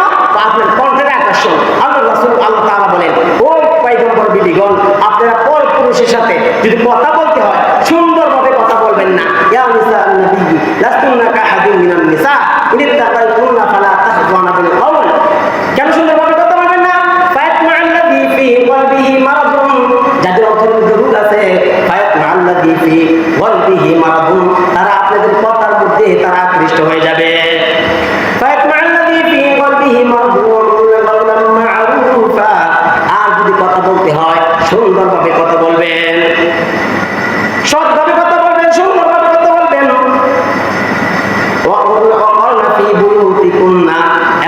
আপনার কণ্ঠের আকর্ষণ। আল্লাহ রাসূল আল্লাহ তাআলা বলেন ও পয়গম্বর বিবিগণ, আপনারা পরপুরুষের সাথে যদি কথা বলতে হয় সুন্দরভাবে কথা বলবেন না। ইয়া নিসা আন-নাবিয়্যি লাস্তুন্না কাআহাদিন মিনান নিসা ইন ইত্তাকাইতুন্না ফালা তাখদুআনা বিল কাউল। কেন সুন্দরভাবে কথা বলবেন না? ফায়াতমা'আল্লাযী ফী কলবিহি মারাদুন, যাদের অন্তরে রোগ আছে, ফায়াতমা'আল্লাযী ফী কলবিহি মারাদুন, তারা আপনাদের কথার মধ্যে তারা আকৃষ্ট হয়ে যাবে। ফায়াতমা'আল্লাযী ফী কলবিহি মারাদুন কাওলান মা'রুফা। আর যদি কথা বলতে হয় সুন্দরভাবে কথা বলবেন, সৎভাবে কথা বলবেন, সুন্দরভাবে কথা বলবেন।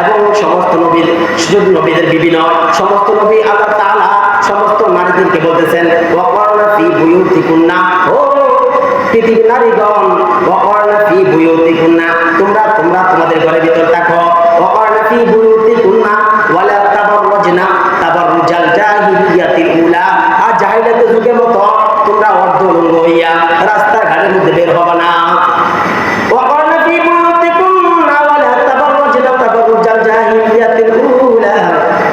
এবং সমস্ত নবীর, শুধু নবীদের বিবি নয়, সমস্ত নবী আল্লাহ তাআলা সমস্ত নারীদেরকে বলতেছেন ওয়াকরনা ফি বুয়ুতিকুন্না, ও পৃথিবীর নারীগণ, ওয়াকরনা ফি বুয়ুতিকুন্না, তোমরা তোমাদের ঘরের ভিতর থাকো। ওয়াকরনা ফি বুয়ুতিকুন্না ওয়ালা তাবাররুজনা তাবাররুজাল জাহিলিয়াতিল উলা, আর জাহিলিয়াতের যুগের মতো তোমরা অর্ধলঙ্গ হইয়া রাস্তাঘাটের মধ্যে বের হবে না। ওয়াকরনা ফি বুয়ুতিকুন্না ওয়ালা তাবাররুজনা তাবাররুজাল জাহিলিয়াতিল উলা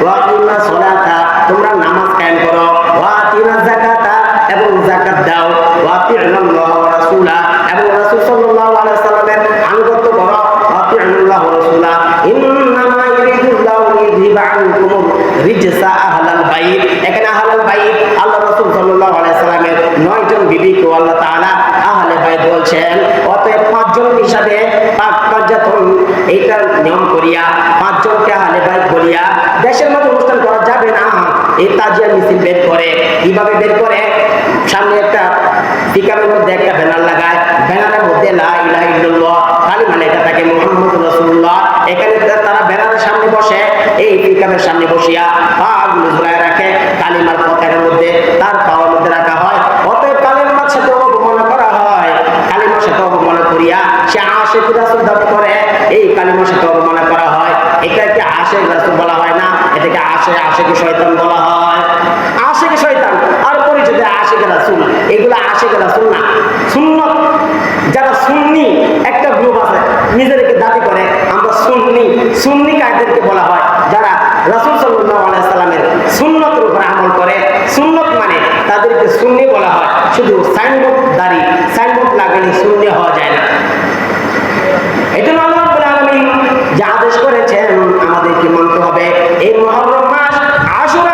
ওয়া আকিমনা সলাতা, তোমরা নামাজ কায়েম করো। ওয়া আতিনা যাকাতা, এবং যাকাত দাও। ওয়া আতিউল্লাহ ওয়া রাসূলা, এবং রাসূল সাল্লাল্লাহু আলাইহি সাল্লামের আনুগত্য করো। ওয়া আতিউল্লাহ ওয়া রাসূলা ইন্নামা ইউরিদুল্লাহু লিইযহিবা আনকুম রিজসা আহলাল বাইত। এখানে আহলাল বাইত আল্লাহ রাসূল সাল্লাল্লাহু আলাইহি সাল্লামের 9 জন বিবিকে আল্লাহ তাআলা আহলে বাইত বলছেন। অতএব 5 জন হিসাবে পাক পাঞ্জাতন এইটা নিয়ম করিয়া 5 জনকে আহলে বাইত বলিয়া দেশের মধ্যে অনুষ্ঠান করা যাবে না। এই তাজিয়া মিছিল বের করে, কিভাবে বের করে? সামনে একটা পিকআপের মধ্যে একটা ব্যানার লাগায়, ব্যানারের মধ্যে লা ইলাহা ইল্লাল্লাহ কালিমা লেখা থাকে মুহাম্মদুর রাসূলুল্লাহ। এখানে তারা ব্যানারের সামনে বসে, এই পিকআপের সামনে বসিয়া পাগুলো ঝুলায় রাখে, কালিমার পতাকার মধ্যে তার পাওয়ার মধ্যে রাখা হয়। অতএব কালিমার সাথে অবমাননা করা হয়, কালিমার সাথে অবমাননা করিয়া সে আশিক রাসূল দাবি করে, এই কালিমার সাথে অবমাননা করা হয়। এটাকে আশিক রাসূল বলা হয় না, এটাকে আশিক শয়তান বলা হয়। আশিক শয়তান আর পরিচয় আশিক রাসূল, এগুলো আশিক রাসূল না, সুন্নত। যারা সুন্নি একটা গ্রুপ আছে, তাদেরকে বলা হয় যারা রাসূল সাল্লাল্লাহু আলাইহি সাল্লামের সুন্নতের উপর আমল করে। সুন্নত মানে তাদেরকে সুন্নি বলা হয়। শুধু সাইনবোর্ড লাগালে সুন্নি হওয়া যায় না। এজন্য আল্লাহ রাব্বুল আলামিন যে আদেশ করেছেন আমাদেরকে মানতে হবে। এই মুহররম মাস আশুরা,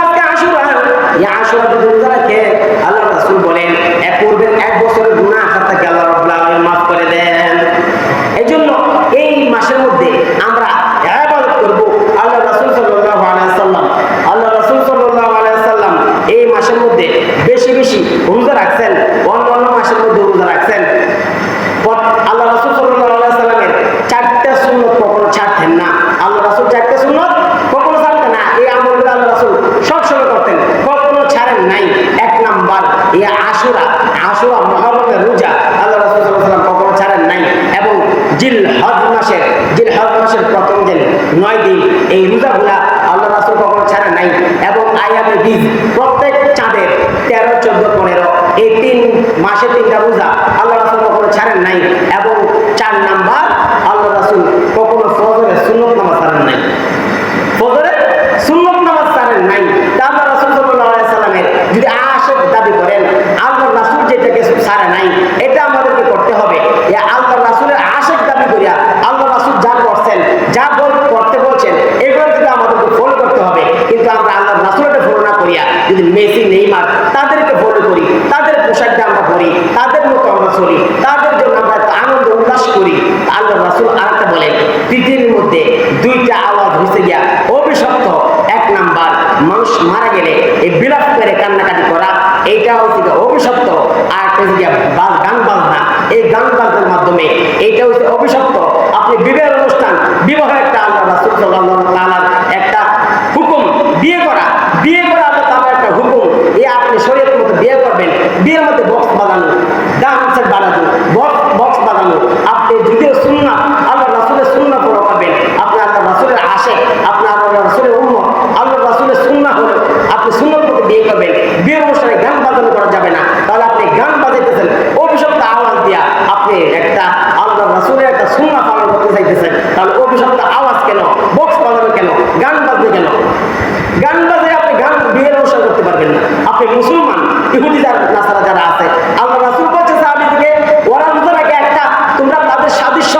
এই আশুরা যদি রোজা রাখে আল্লাহ রাসূল বলেন পূর্বের 1 বছরের গুনাহ খাতাকে আল্লাহ রাব্বুল আলামিন মাফ করে দেন। এজন্য এই মাসের মধ্যে আমরা ইবাদত করব। আল্লাহ রাসূল সাল্লাল্লাহু আলাইহি সাল্লাম এই মাসের মধ্যে বেশি বেশি রোজা রাখছেন, অন্যান্য মাসের মধ্যে রোজা রাখছেন। আল্লাহ রাসূল সাল্লাল্লাহু আলাইহি সাল্লামের 4টা সুন্নাত কখনো ছাড়তেন না। আল্লাহ রাসূল 4টা সুন্নাত কখনো ছাড়তেন না। এই আমলগুলো আল্লাহ রাসূল সবসময় করতেন, কখনো ছাড়েন নাই। 1 নাম্বার এই আশুরা মুহররমের রোজা আল্লাহ রাসূল সাল্লাল্লাহু আলাইহি সাল্লাম কখনো ছাড়েন নাই। এবং জিলহজ মাসের প্রথম দিন 9 দিন এই রোজাগুলা আল্লাহ রাসূল কখনো ছাড়েন নাই। এবং আইয়ামে বীজ প্রত্যেক চাঁদের 13, 14, 15 এই 3 মাসে 3টা রোজা আল্লাহ রাসূল কখনো ছাড়েন নাই। এবং 4 নাম্বার আল্লাহ রাসূল কখনো ফজরের সুন্নত নামাজ ছাড়েন নাই। আল্লাহ রাসূল সাল্লাল্লাহু আলাইহি সাল্লামের যদি আশিক দাবি করেন, আল্লাহ রাসূল যেটাকে ছাড়ে নাই এটা আমাদেরকে করতে হবে। আল্লাহ রাসূলের আশিক দাবি করিয়া আল্লাহ রাসূল যা করছেন, যা করতে বলছেন এগুলো থেকে আমাদেরকে ফলো করতে হবে। কিন্তু আমরা আল্লাহ রাসূলকে ফলো না করিয়া যদি মেসি, নেইমার তাদেরকে ফলো করি, তাদের পোশাকটা আমরা পরি, তাদের মতো আমরা চলি, তাদের জন্য আমরা আনন্দ উল্লাস করি, আল্লাহ রাসূল আরেকটা বলেন পৃথিবীর মধ্যে 2টা আওয়াজ হইছে গিয়া অভিশপ্ত। 1 নাম্বার মানুষ মারা গেলে এই বিলাপ করে কান্নাকাটি করা, এইটা হচ্ছে অভিশপ্ত। আর গান বাজনা, এই গান বাজনার মাধ্যমে এইটা হচ্ছে অভিশপ্ত। আপনি বিবাহের অনুষ্ঠান, বিবাহ একটা আল্লাহ রাসূল সাল্লাল্লাহু আলাইহি ওয়াসাল্লাম একটা হুকুম, বিয়ে করা আল্লাহ তাআলার একটা হুকুম। এই আপনি শরীয়তের মতো বিয়ে করবেন, বিয়ের মধ্যে বক্স বাজানো, ডান্স বাজানো, বক্স বাজানো, আপনি যদিও সুন্নাহ আল্লাহ রাসূলের সুন্নাহ ফলো করবেন, আপনি আল্লাহ রাসূলের আশিক, আপনি আল্লাহ রাসূলের উম্মত, আল্লাহ রাসূলের সুন্নাহ হলো আপনি সুন্নাহর মতো বিয়ে করবেন। বিয়ের অনুষ্ঠানে গান বাজানো করা যাবে না। তাহলে আপনি গান বাজাইতেছেন অভিশপ্ত আওয়াজ দিয়া, আপনি একটা আল্লাহ রাসূলের একটা সুন্নাহ পালন করতে চাইতেছেন। তাহলে অভিশপ্ত আওয়াজ কেন, বক্স বাজানো কেন, গান বাজবে কেন? গান বাজায় আপনি বিয়ের অনুষ্ঠান করতে পারবেন না। আপনি মুসলমান, ইহুদি নাসারা যারা আছে, আল্লাহ রাসূল বলছে সাহাবীদেরকে ওরা রোজা রাখে একটা, তোমরা তাদের সাদৃশ্য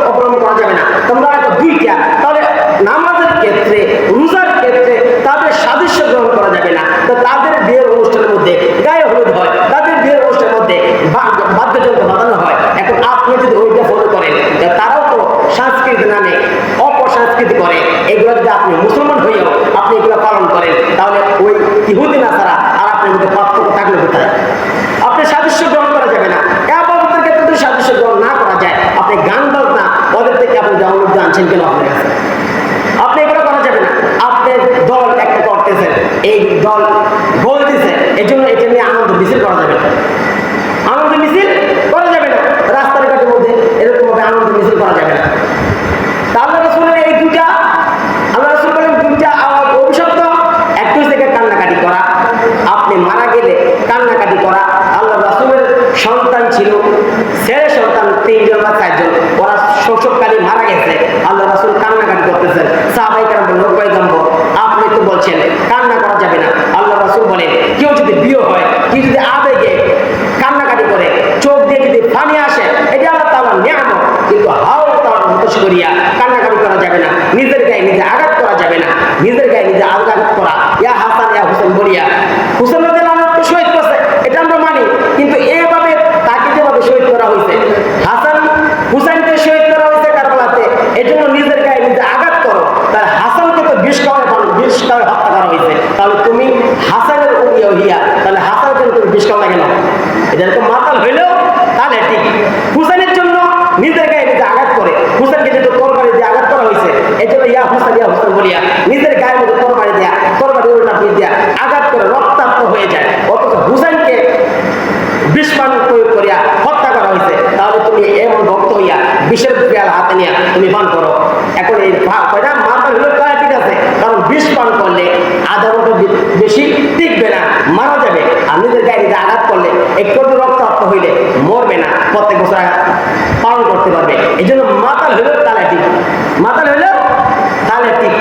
অবলম্বন করা যাবে না, তোমরা রাখো 2টা। তাহলে নামাজের ক্ষেত্রে, রোজার ক্ষেত্রে তাদের সাদৃশ্য গ্রহণ করা যাবে না। তো তাদের বিয়ের অনুষ্ঠানের মধ্যে গায়ে হলুদ হয়, তাদের বিয়ের অনুষ্ঠানের মধ্যে বাদ্যযন্ত্র বাজানো হয়। এখন আপনি যদি ওইটা ফলো করেন, তারাও তো সংস্কৃতি নামে অপসংস্কৃতি করে, এগুলো যদি আপনি মুসলমান হইয়াও আপনি এগুলো পালন করেন, তাহলে ওই ইহুদি নাসারা আর আপনার মধ্যে পার্থক্য থাকলে কোথায়? আপনি সাদৃশ্য গ্রহণ করা যাবে না। ইবাদতের ক্ষেত্রে যদি সাদৃশ্য গ্রহণ না করা যায়, আপনি গান বাজনা ওদের থেকে আপনি ডাউনলোড আনছেন কেন আপনার কাছে? আপনি এগুলো করা যাবে না। আপনার দল একটা করতেছেন, এই দল গোল দিছে, এই জন্য এটা নিয়ে আনন্দ মিছিল করা যাবে না। আনন্দ মিছিল করা যাবে না, রাস্তার ঘাটের মধ্যে এরকম ভাবে আনন্দ মিছিল করা যাবে না। আল্লাহ রাসূলের এই 2টা, আল্লাহ রাসূল বলেন 2টা আওয়াজ অভিশপ্ত। একটু থেকে কান্নাকাটি করা, আপনি মারা গেলে কান্নাকাটি করা। আল্লাহ রাসূলের সন্তান ছিল, ছেলে সন্তান 3 জন বা 4 জন, ওরা শোককারী মারা গেছে, আল্লাহ রাসূল কান্নাকাটি করতেছেন। সাহাবায়ে কেরাম বলেন পয়গম্বর আপনি তো বলছেন কান্না করা যাবে না। আল্লাহ রাসূল বলেন কেউ যদি বিয়ে হয়, কেউ যদি আবেগে কান্নাকাটি করে, চোখ দিয়ে যদি পানি আসে, এটা আল্লাহ তাআলার নিয়ামত। কিন্তু হাও তার হতাশ করিয়া কান্নাকাটি করা যাবে না, নিজের গায়ে নিজে আঘাত করা যাবে না। নিজের গায়ে নিজে আঘাত করা, ইয়া হাসান ইয়া হুসেন বলিয়া হুসেন রাদিয়াল্লাহু আনহু শহীদ করছে, এটা আমরা মানি। কিন্তু এইভাবে তাকে যেভাবে শহীদ করা হয়েছে, হাসান হুসাইনকে শহীদ করা হয়েছে কারবালাতে, এজন্য নিজের গায়ে নিজে আঘাত করো। তার হাসানকে তো 20 কাউরে হত্যা করা হয়েছে, তাহলে তুমি হাসানের উলিয়া হইয়া তাহলে হাসানকে তুমি 20 কাউরে কেন? এটা তো মাতাল হইলেও তাহলে ঠিক। হুসাইনের জন্য নিজের গায়ে নিজে আঘাত করে, হুসাইনকে যেহেতু তরবারি দিয়ে আঘাত করা হয়েছে, এই জন্য ইয়া হুসাইন বলিয়া নিজের গায়ের মধ্যে তরবারি উল্টা পিঠ দিয়া আঘাত করে রক্তাক্ত হয়ে যায়। অথচ হুসাইনকে বিষ প্রয়োগ করিয়া হত্যা করা হয়েছে। তাহলে তুমি এমন ভক্ত হইয়া বিষের পেয়ালা হাতে নিয়ে তুমি পান করো। এখন এই কয়টা মাথা হইলে ঠিক আছে, কারণ বিষ পান করলে আধা ঘন্টা বেশি টিকবে না, মারা যাবে। আর নিজের গায়ে নিজে আঘাত করলে একটু রক্তাক্ত হইলে মরবে না, প্রত্যেক বছর পালন করতে পারবে। এই জন্য মাতাল হইলেও তাহলে ঠিক, মাতাল হইলেও তাহলে ঠিক।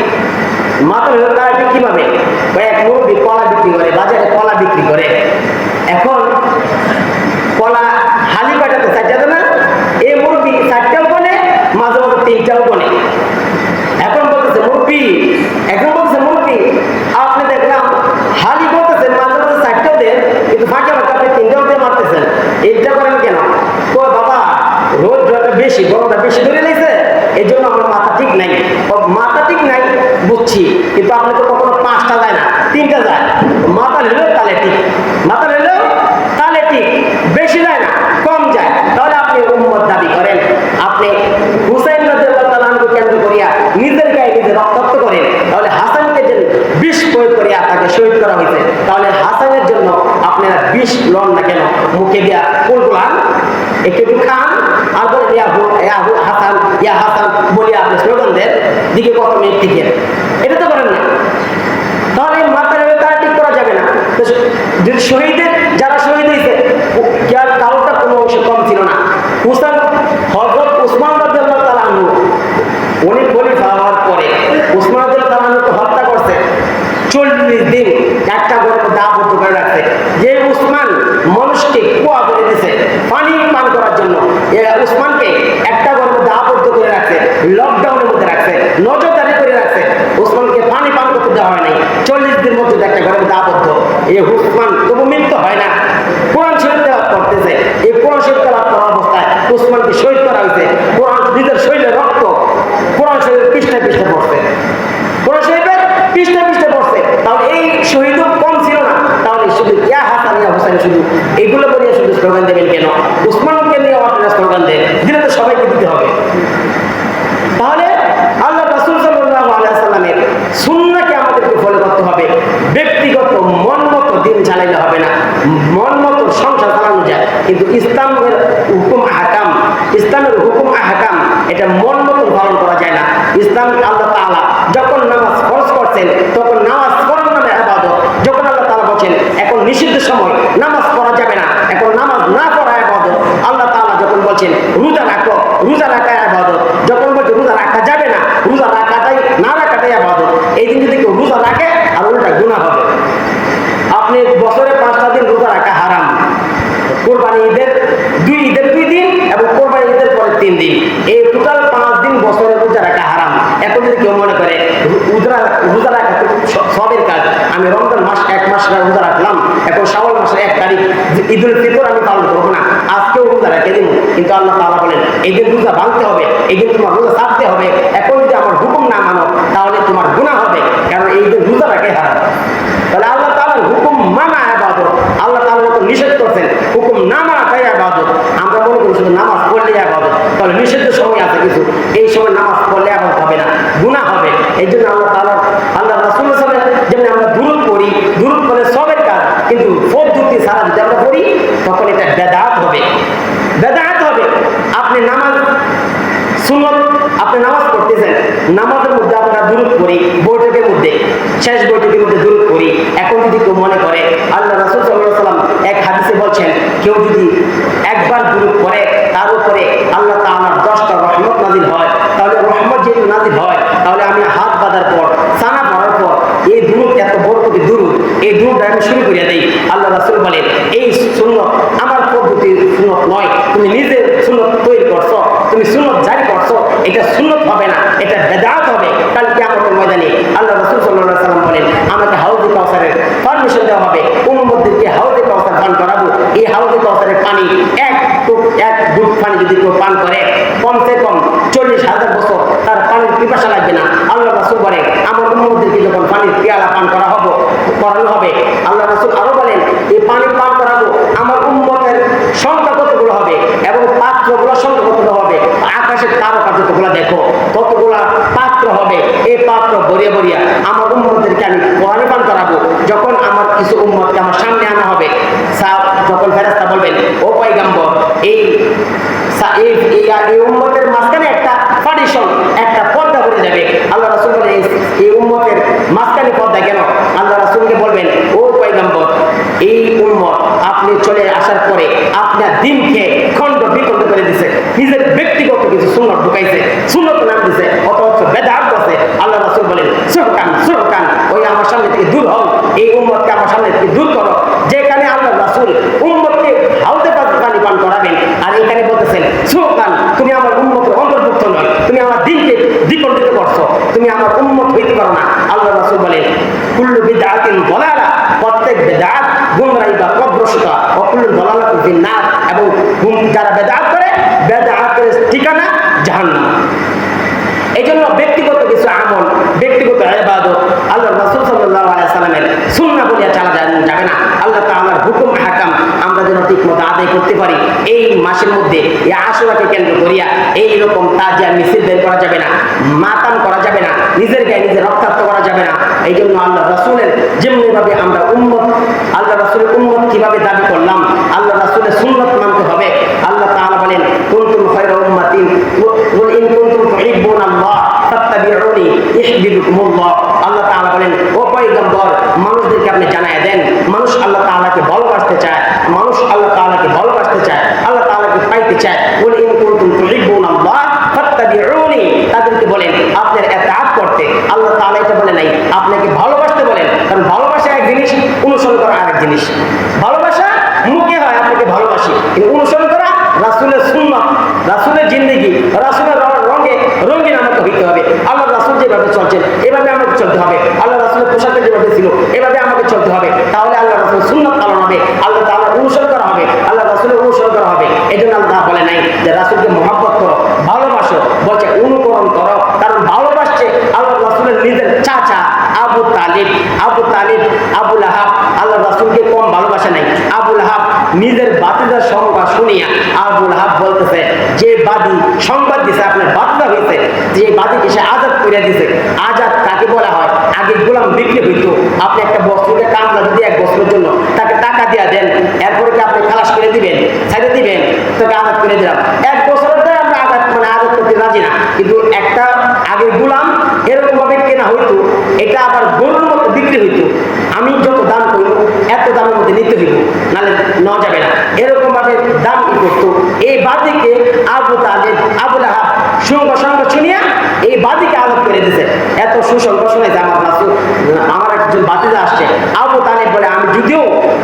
কিন্তু আপনি তো কখনো 5টা যায় না, 3টা যায়। মাথা হলেও তালে ঠিক, মাথা হলেও তালে ঠিক, বেশি যায় না, কম যায়। তাহলে আপনি উম্মত দাবি করেন, আপনি হুসাইন রাদিয়াল্লাহু তাআলা আনহু কেন্দ্র করিয়া নিজের গায়ে নিজে রক্তাক্ত করেন। তাহলে হাসানকে যে বিষ প্রয়োগ করিয়া তাকে শহীদ করা হয়েছে, তাহলে হাসানের জন্য আপনারা বিষ লন না কেন? মুখে দিয়া কুলকুলান, একটু খান, আর বলে হাসান ইয়া হাসান বলিয়া আপনি স্লোগান দেন, দিকে কত মিনিট টিকেন, এটা তো করেন না। তাহলে মাথার তারা ঠিক করা যাবে না। যদি শহীদের যারা শহীদ হয়েছে কারোটা কোনো অংশ কম ছিল না। হযরত উসমান রাদিয়াল্লাহু তাআলা আনহু উনি খলিফা হওয়ার পরে উসমান রাদিয়াল্লাহু তাআলা আনহুকে হত্যা করছে। 40 দিন একটা ঘরে দাবদ্ধ করে রাখছে। যে উসমান মানুষকে কুয়া করে দিয়েছে পানি পান করার জন্য, উসমানকে একটা ঘরে দাবদ্ধ করে রাখছে, লকডাউনের মধ্যে রাখছে, নজরদারি করে রাখছে, উসমানকে পানি পান করতে দেওয়া হয় নাই। 40 দিন মধ্যে একটা ঘরে দাবদ্ধ। এই উসমান তবু মৃত্যু হয় না, কোরআন শরীফ তেলাওয়াত করতেছে। এই কোরআন শরীফ তেলাওয়াত করা অবস্থায় উসমানকে শহীদ করা হয়েছে। কোরআন নিজের শরীরে রক্ত কোরআন শরীফের পৃষ্ঠায় পৃষ্ঠায় পড়ছে, কোরআন শরীফের পৃষ্ঠায় পৃষ্ঠায় পড়ছে। তাহলে এই শহীদ কম ছিল না? তাহলে শুধু ইয়া হাসান ইয়া হুসাইন শুধু এইগুলো বলিয়ে শুধু স্লোগান দেবেন কেন? উসমানকে নিয়ে আপনারা স্লোগান দেন, দিলে তো সবাইকে দিতে হবে। তাহলে আল্লাহ রাসূল সাল্লাল্লাহু আলাইহি সাল্লামের সুন্নাহকে আমাদেরকে ফলো করতে হবে। ব্যক্তিগত মন মতো দিন চালাইলে হবে না, মন মতো সংসার চালানো যায়, কিন্তু ইসলামের হুকুম আহকাম, ইসলামের হুকুম আহকাম এটা মন মতো পালন করা যায় না। ইসলাম আল্লাহ তাআলা যখন নামাজ ফরজ করছেন তখন নামাজ পড়ার নামে ইবাদত। যখন আল্লাহ তাআলা বলেন এখন নিষিদ্ধ সময় নামাজ পড়া যাবে না, এখন নামাজ না পড়া ইবাদত। আল্লাহ তাআলা যখন বলেন রোজা রাখো, রোজা রাখা ইবাদত। যখন বলছে রোজা রাখা যাবে না, রোজা রাখাটাই না রাখাটাই ইবাদত। এই দিন যদি কেউ রোজা রাখে আর উল্টা গুনাহ হবে। আপনি বছরে 5টা দিন রোজা রাখা হারাম। কোরবানি ঈদের ঈদের 2 দিন এবং কোরবানি ঈদের পরে 3 দিন, এই টোটাল 5 দিন বছরে রোজা রাখা হারাম। এখন যদি কেউ মনে করে রোজা রাখা সবের কাজ, আমি রমজান মাস 1 মাস রোজা রাখলাম, এখন শাওয়াল মাসের 1 তারিখ ঈদুল ফিতর আমি পালন করবো না, আজকেও রোজা রেখে দিব। কিন্তু আল্লাহ তাআলা বলেন এই দিন রোজা ভাঙতে হবে, এই দিন তোমার রোজা ছাড়তে হবে। এখন যদি আমার হুকুম না মানো তাহলে তোমার গুনাহ হবে, কারণ এই দিন রোজা রাখাই হারাম। তাহলে আল্লাহ তাআলার হুকুম মানা ইবাদত। আল্লাহ তাআলা যখন নিষেধ করছেন হুকুম না মানাটাই ইবাদত। আমরা মনে করি শুধু নামাজ পড়লে ইবাদত, তাহলে নিষিদ্ধ সময় আছে কিছু, এই সময় নামাজ পড়লে ইবাদত হবে না, গুনাহ হবে। এই জন্য আল্লাহ তাআলা আল্লাহ রাসূল সাল্লাল্লাহু আলাইহি ওয়াসাল্লাম যেমন আমরা দুরূদ পড়ি, দুরূদ পড়লে সবের কাজ, কিন্তু পদ্ধতি ছাড়া যদি আমরা পড়ি তখন এটা বেদাত হবে, বেদাত হবে। আপনি নামাজ সুন্নত, আপনি নামাজ পড়তেছেন, নামাজের মধ্যে আপনারা দুরূদ পড়ি, বৈঠকের মধ্যে শেষ বৈঠকের মধ্যে দুরূদ পড়ি। এখন যদি কেউ মনে করে, আল্লাহ রাসূল সাল্লাল্লাহু আলাইহি ওয়াসাল্লাম এক হাদিসে বলছেন কেউ যদি একবার দুরূদ পড়ে তার উপরে আল্লাহ তাআলার 10টা রহমত নাযিল হয়। তাহলে রহমত যেহেতু নাযিল হয়, তাহলে আমি হাত বাঁধার পর সানা পড়ার পর এই দুরূদ এত বরকতি দুরূদ, এই দুরূদ আমি শুরু করে দেই। আল্লাহ রাসূল বলেন এই সুন্নাত আমার পদ্ধতির সুন্নাত নয়, তুমি নিজে সুন্নাত তৈরি করছো, তুমি সুন্নাত জারি করছো, এটা সুন্নাত হবে না, এটা বেদাত হবে। কাল কিয়ামতের ময়দানে আল্লাহ রাসূল সাল্লাল্লাহু আলাইহি ওয়াসাল্লাম বলেন আমাকে হাউজে কাউসারের পারমিশন দেওয়া হবে, উম্মতদেরকে হাউজে কাউসার পান করাবো। এই হাউজে কাউসারের পানি এক দুধ পানি যদি কেউ পান করে কমসে কম 40,000 বছর তার পানির পিপাসা লাগবে না। আল্লাহ রাসূল বলেন আমার উম্মতদেরকে যখন পানির পেয়ালা পান করানো হবে, আল্লাহ রাসূল আরো বলেন এই পানি পান করাবো, আমার উম্মতের সংখ্যা কতগুলো হবে এবং পাত্রগুলো সংখ্যা কতগুলো হবে, আকাশের তারকা যতগুলো দেখো ততগুলা পাত্র হবে। এই পাত্র ভরিয়ে ভরিয়া আমার উম্মতদেরকে আমি পানি পান করাবো। যখন আমার কিছু উম্মতকে আমার সামনে আনা হবে, যখন ফেরেশতা বলবেন ও পয়গম্বর এই উম্মতের মাঝখানে একটা পার্টিশন, একটা পর্দা পড়ে যাবে। আল্লাহ রাসূল বলেন এই উম্মতের মাঝখানে পর্দা কেন? আল্লাহ রাসূলকে বলবেন ও পয়গম্বর এই উম্মত আপনি চলে আসার পরে আপনার দিনকে খণ্ড বিখণ্ড করে দিছে, নিজের ব্যক্তিগত কিছু সুন্নাত ঢুকাইছে, সুন্নাত নাম দিছে, অথচ বেদাত করছে। আল্লাহ রাসূল বলেন সুবহান ওই আমার সামনে থেকে দূর হও, এই উম্মতকে আমার সামনে থেকে দূর করো। যেখানে আল্লাহ রাসূল উম্মতকে হাউজে পানি পান করাবেন, আর এখানে বলতেছেন সুবহান তুমি আমার উম্মতের অন্তর্ভুক্ত নয়, তুমি আমার দিনকে দ্বিখণ্ডিত করছো, তুমি আমার উম্মত হইতে পারো না। আল্লাহ রাসূল বলেন কুল্লু বিদআতিন দালালা, প্রত্যেক বেদাত গুমরাহি বা পথভ্রষ্টতা, ও কুল্লু দালালাতিন ফিন্নার, এবং যারা বেদাত করে বেদাতের ঠিকানা জাহান্নাম। এই জন্য ব্যক্তিগত কিছু আমল, ব্যক্তিগত ইবাদত সুন্নাহ বলিয়া চালা যাবে না। আল্লাহ তাআলার হুকুম হাকাম আমরা যেন ঠিক মতো আদায় করতে পারি। এই মাসের মধ্যে এই আশুরাকে কেন্দ্র করিয়া এইরকম তাজিয়া মিছিল বের করা যাবে না, মাতাম করা যাবে না, নিজের গায়ে নিজে রক্তাক্ত করা যাবে না। এই জন্য আল্লাহ রাসূলের যেমনিভাবে আমরা উম্মত, আল্লাহ রাসূলের উম্মত কিভাবে দাবি করলাম, আল্লাহ রাসূলের সুন্নাত মানতে হবে। আল্লাহ তাআলা বলেন কুনতুম খায়রা উম্মাতিন ওয়া ইন কুনতুম তুহিব্বুনাল্লাহ ফাত্তাবিউনি ইউহিব্বুকুমুল্লাহ। আল্লাহ তাআলা বলেন ও পয়গম্বর, মানুষদেরকে আপনি জানায় দেন, মানুষ আল্লাহ তাআলাকে ভালোবাসতে চায়, মানুষ আল্লাহ তাআলাকে ভালোবাসতে চায়, আল্লাহ তাআলাকে পাইতে চায়। ওয়া ইন কুনতুম তুহিব্বুনাল্লাহ ফাত্তাবিউনি, তাদেরকে বলেন আপনার ইতাআত করতে। আল্লাহ তাআলা এটা বলে নাই আপনাকে ভালোবাসতে বলেন, কারণ ভালোবাসা এক জিনিস, অনুসরণ করা আরেক জিনিস। ভালোবাসা মুখে হয় আপনাকে ভালোবাসি, কিন্তু অনুসরণ করা রাসূলের সুন্নাত, রাসূলের জিন্দেগি, রাসূলের রঙে রঙিন আমাকে হইতে হবে। আল্লাহ রাসূল যেভাবে চলছেন এভাবে আমাকে চলতে হবে। আল্লাহ রাসূলের পোশাকটা যেভাবে ছিল এভাবে আমাকে চলতে হবে। তাহলে আল্লাহ রাসূলের সুন্নাত পালন হবে, আল্লাহ তাআলার অনুসরণ করা হবে, আল্লাহ রাসূলের অনুসরণ করা হবে। এই জন্য আল্লাহ বলে নাই যে রাসূলকে মহব্বত করো, ভালোবাসো, বলছে অনুকরণ করো। কারণ ভালোবাসছে আল্লাহ রাসূলের নিজের চাচা আবু তালিব, আবু লাহাব আল্লাহ রাসূলকে কম ভালোবাসে নাই। আবু লাহাব নিজের বাতিদার সংবাদ শুনিয়া আবু লাহাব বলতেছে যে বাদী সংবাদ দিছে আপনার বাতিদা হয়েছে, যে বাদীকে সে আজাদ করে দিছে। আজাদ কাকে বলা হয়? আগে গোলাম বিক্রি হইতো, আপনি একটা বস্তুকে কামলা যদি এক বছরের জন্য তাকে টাকা দিয়া দেন, এরপরে কি আপনি খালাস করে দিবেন, ছেড়ে দিবেন? তোকে আজাদ করে দিলাম, এক বছরের দ্বারা আমরা আজাদ করতে রাজি না। কিন্তু একটা আগে গোলাম এরকম ভাবে কেনা হইতো, এটা আবার গরুর মতো বিক্রি হইতো, আমি যত দাম করি এত দামের মধ্যে নিতে হইব, নাহলে নেওয়া যাবে না, এরকম ভাবে দাম কি করতো। এই বাদীকে আবু তালিব, আবু লাহাব সংবাদ শুনিয়া এই বাদীকে আজাদ করে দিয়েছে। এত সুসংবাদ শুনেছে আমার রাসূল, আমার একজন বাতিজা আসছে, আবু তালিব বলে আমি যদিও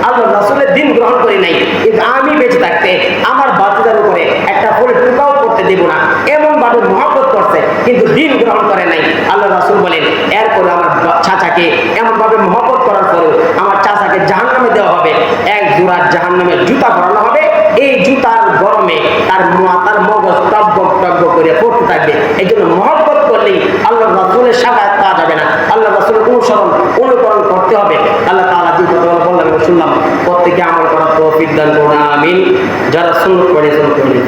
আল্লাহ রাসূলের দিন গ্রহণ করি নাই, কিন্তু আমি বেঁচে থাকতে আমার বাতিজার উপরে একটা ফুলের টুকাও করতে দেব না, এমন ভাবে মহব্বত করছে কিন্তু দিন গ্রহণ করে নাই। আল্লাহ রাসূল বলেন এরপরে আমার চাচাকে এমন ভাবে মহব্বত করার পরেও আমার চাচাকে জাহান্নামে দেওয়া হবে, এক জোড়া জাহান্নামের জুতা পরানো হবে, এই জুতার গরমে তার মগজ টকবক করে পড়তে থাকবে। এই জন্য মহব্বত করলেই আল্লাহ রাসূলের শাফাআত পাওয়া যাবে না, আল্লাহ রাসূলের অনুকরণ করতে হবে। আল্লাহ তাআলা যে কথা বললাম শুনলাম, প্রত্যেকে আমল করার তৌফিক দান করুন, আমিন। যারা সুন্নাত পড়ে সুন্নাত পড়ে